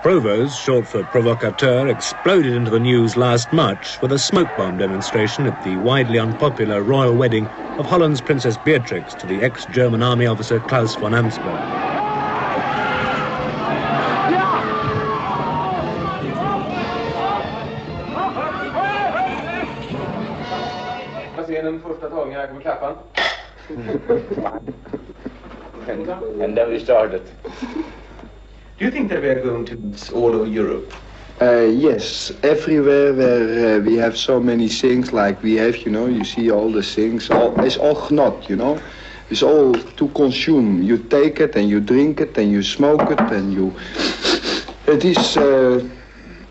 Provos, short for provocateur, exploded into the news last March with a smoke bomb demonstration at the widely unpopular royal wedding of Holland's Princess Beatrix to the ex-German army officer Klaus von Ansberg. And then we started. Do you think that we are going to all over Europe? Yes, everywhere where we have so many things like we have, you know, you see all the things, it's all genot, you know. It's all to consume. You take it and you drink it and you smoke it and you... It is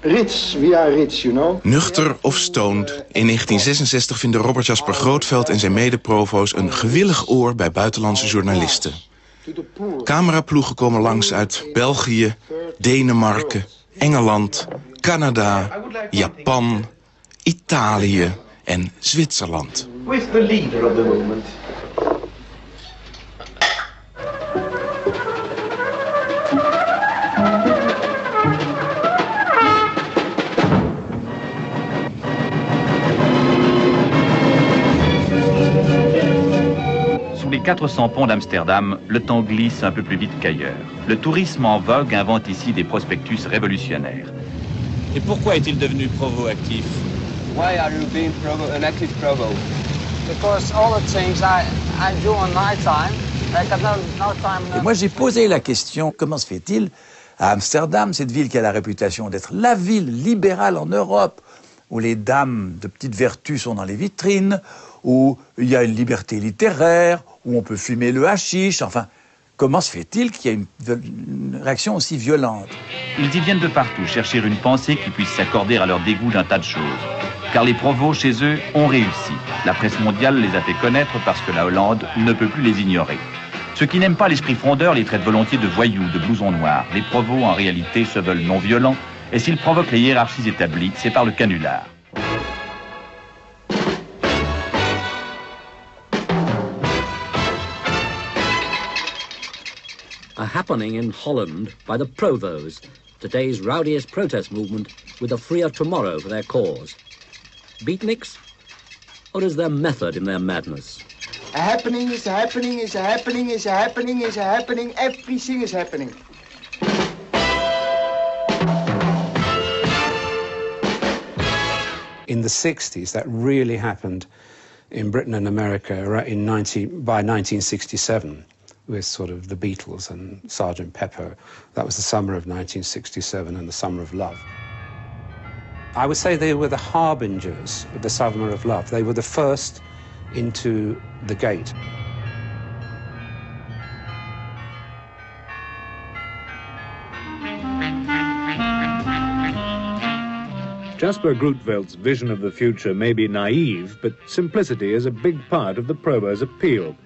rich, we are rich, you know. Nuchter of stoned, in 1966 vinden Robert Jasper Grootveld en zijn mede-provo's een gewillig oor bij buitenlandse journalisten. Cameraploegen komen langs uit België, Denemarken, Engeland, Canada, Japan, Italië en Zwitserland. Who is the leader of the movement? Sous les 400 ponts d'Amsterdam, le temps glisse un peu plus vite qu'ailleurs. Le tourisme en vogue invente ici des prospectus révolutionnaires. Et pourquoi est-il devenu provo actif? Why are you being an active provo? Because all the things I do on my time, I got no time. Et moi j'ai posé la question, comment se fait-il à Amsterdam, cette ville qui a la réputation d'être la ville libérale en Europe, où les dames de petites vertus sont dans les vitrines, où il y a une liberté littéraire, où on peut fumer le hashish, enfin, comment se fait-il qu'il y ait une réaction aussi violente? Ils y viennent de partout chercher une pensée qui puisse s'accorder à leur dégoût d'un tas de choses. Car les provos, chez eux, ont réussi. La presse mondiale les a fait connaître parce que la Hollande ne peut plus les ignorer. Ceux qui n'aiment pas l'esprit frondeur les traitent volontiers de voyous, de blousons noirs. Les provos, en réalité, se veulent non violents, et s'ils provoquent les hiérarchies établies, c'est par le canular. A happening in Holland by the Provos, today's rowdiest protest movement with a freer tomorrow for their cause. Beatniks? Or is there method in their madness? A happening is a happening is a happening is a happening is a happening, everything is happening. In the 60s, that really happened in Britain and America by 1967. With sort of the Beatles and Sgt. Pepper. That was the summer of 1967 and the summer of love. I would say they were the harbingers of the summer of love. They were the first into the gate. Jasper Grootveld's vision of the future may be naive, but simplicity is a big part of the Provos' appeal.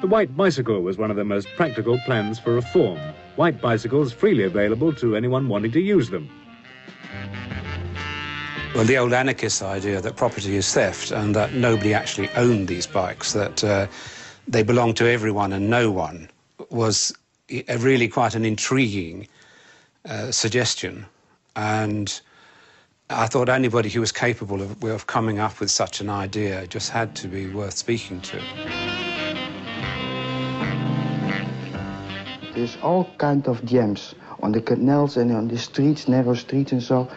The white bicycle was one of the most practical plans for reform. White bicycles freely available to anyone wanting to use them. Well, the old anarchist idea that property is theft and that nobody actually owned these bikes, that they belonged to everyone and no one, was really quite an intriguing suggestion. And I thought anybody who was capable of coming up with such an idea just had to be worth speaking to. There's all kind of gems on the canals and on the streets, narrow streets and so.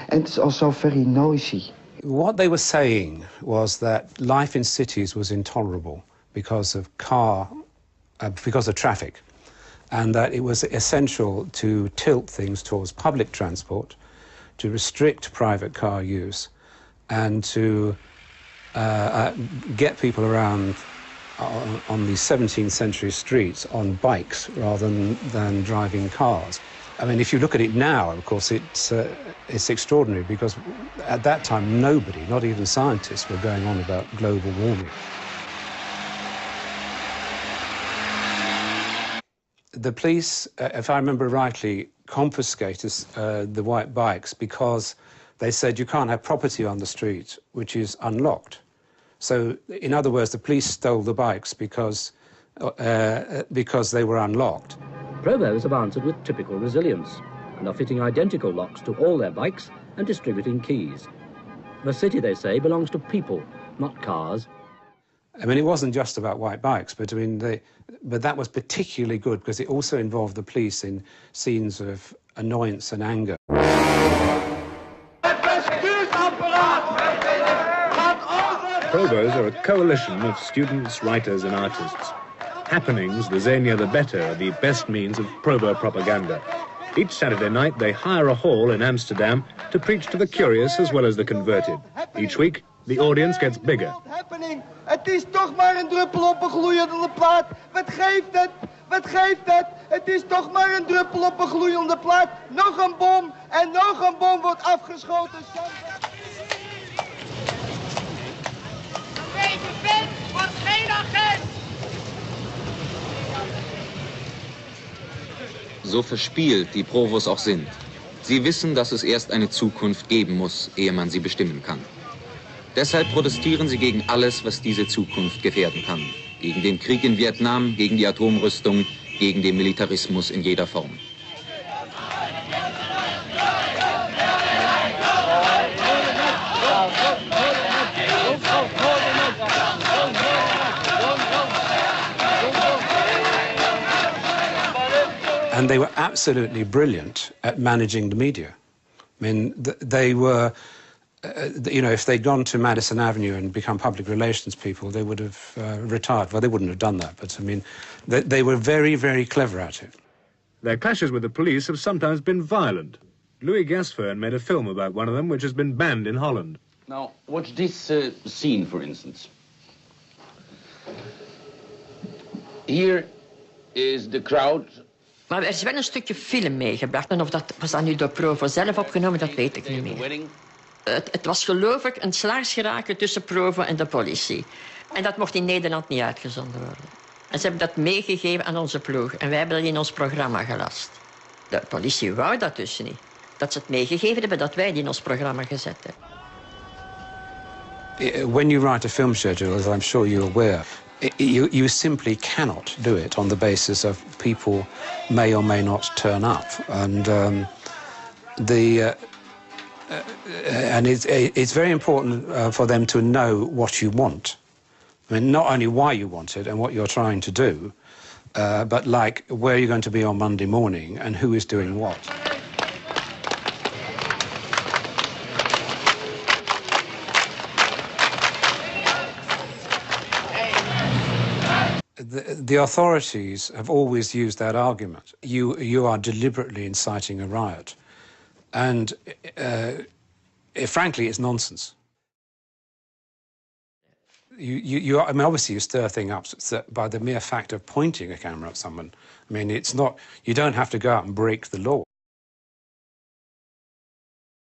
And it's also very noisy. What they were saying was that life in cities was intolerable because of traffic, and that it was essential to tilt things towards public transport, to restrict private car use, and to get people around on the 17th century streets on bikes rather than driving cars. I mean, if you look at it now, of course, it's extraordinary because at that time nobody, not even scientists, were going on about global warming. The police, if I remember rightly, confiscated the white bikes because they said you can't have property on the street which is unlocked. So, in other words, the police stole the bikes because they were unlocked. Provos have answered with typical resilience. and are fitting identical locks to all their bikes and distributing keys. The city, they say, belongs to people, not cars. I mean, it wasn't just about white bikes, but I mean, but that was particularly good because it also involved the police in scenes of annoyance and anger. Provos are a coalition of students, writers and artists. Happenings, the zanier the better, are the best means of Provo propaganda. Each Saturday night they hire a hall in Amsterdam to preach to the curious as well as the converted. Each week the audience gets bigger. Het is toch maar een druppel op een gloeiende plaat. Wat geeft het? Wat geeft het? Het is toch maar een druppel op een gloeiende plaat. Nog een bom en nog een bom wordt afgeschoten. Een beetje vent wordt geen agent. So verspielt die Provos auch sind. Sie wissen, dass es erst eine Zukunft geben muss, ehe man sie bestimmen kann. Deshalb protestieren sie gegen alles, was diese Zukunft gefährden kann. Gegen den Krieg in Vietnam, gegen die Atomrüstung, gegen den Militarismus in jeder Form. And they were absolutely brilliant at managing the media. I mean, they were, you know, if they'd gone to Madison Avenue and become public relations people, they would have retired. Well, they wouldn't have done that, but I mean, they were very, very clever at it. Their clashes with the police have sometimes been violent. Louis Gasfern made a film about one of them, which has been banned in Holland. Now, watch this scene, for instance. Here is the crowd. Maar er is wel een stukje film meegebracht. En of dat was dan nu door Provo zelf opgenomen, dat weet ik niet meer. Het was geloof ik een slaagsgeraken tussen Provo en de politie. En dat mocht in Nederland niet uitgezonden worden. En ze hebben dat meegegeven aan onze ploeg. En wij hebben dat in ons programma gelast. De politie wou dat dus niet. Dat ze het meegegeven hebben, dat wij die in ons programma gezet hebben. When you write a film schedule, as I'm sure you're aware, you simply cannot do it on the basis of people may or may not turn up, and it's very important for them to know what you want. I mean, not only why you want it and what you're trying to do, but like where you're going to be on Monday morning and who is doing what. The authorities have always used that argument. You are deliberately inciting a riot. And frankly, it's nonsense. I mean, obviously you stir things up by the mere fact of pointing a camera at someone. I mean, it's not, you don't have to go out and break the law.